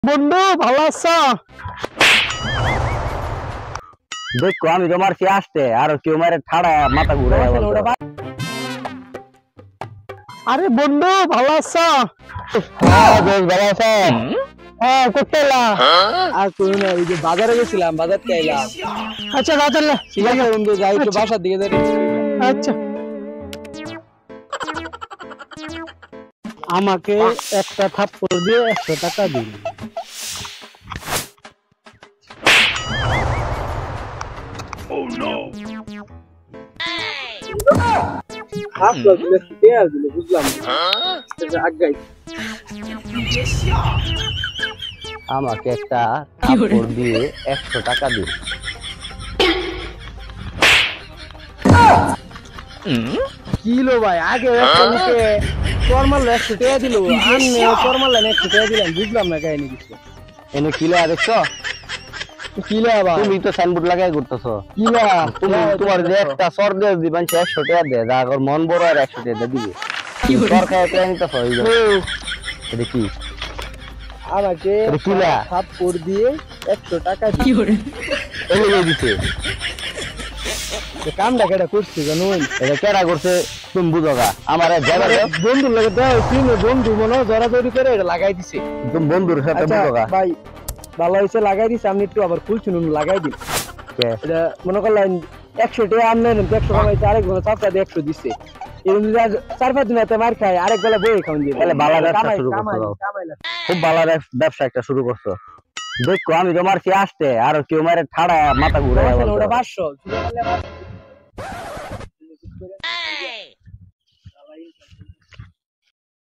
বন্ধু ভালো আছো? দেখো আমি তোমার সে আসতে আর কেউ মারে ঠাড়া মাথা ঘুরে। আরে বন্ধু ভালো আছো? বেশ ভালো আছো? হ্যাঁ করতে এলা? আর কই না, ওই যে বাজারে গেছিলাম, বাজার থেকে আইলাম। আচ্ছা বাজার না ঠিক আছে বন্ধু, যাই একটু বাসার দিকে যাই। আচ্ছা আমাকে একটা থাপ্পড় দিয়ে 100 টাকা দিন। আসলো দিলে কে আর দিলে বুঝলাম না। আগাই আমাকে একটা থাপ্পড় দিয়ে 100 টাকা দিন। কিলো ভাই, আগে একটা লোকে ফরমাল 100 টাকা দিল, আননে ফরমাল 100 টাকা দিলাম, বুঝলাম না কাহিনী কিছু। এনে কিলো দেখছো? কিলো আবার তুমি তো সাইনবোর্ড লাগাই করতেছো। কিলো তুমি তোমার যে একটা সর দিয়ে দিবেন 100 টাকা দিয়ে, যা আগর মন বড় আর 100 টাকা দিবে। সরকার প্ল্যান নিতেছো এটা কি? আমাকে কিলো থাপ্পড় দিয়ে 100 টাকা দিল। এনে দিছে। কামটা কেটা করছে জানুন? এটা কেডা করছে তুমি বুঝো গা। আমার বন্ধুর লাগে দাও, কিনে বন্ধু মনে জড়াজড়ি করে এটা লাগাই দিছে। তুমি বন্ধুর সাথে আচ্ছা বুঝো গা। ভাই, ভালো হয়েছে লাগাই দিছে, আমি একটু আবার খুলছুন লাগাই দিন। এটা মনে করলেন 100 টাকা আনলেন, 100 কামাইছে, আরেক বেলা চাপটা দিয়ে 100 দিচ্ছে। এরকম যদি 4-5 দিন হাতে মার খায়, আরেক বেলা বই খাওয়ান দিয়ে তাহলে ভালো ব্যবসা শুরু করছো। খুব ভালো ব্যবসা একটা শুরু করছো। দেখো আমি তোমার সে আসতে আর কেউ মারে ঠাড়া মাথা ঘুরে। ওটা 500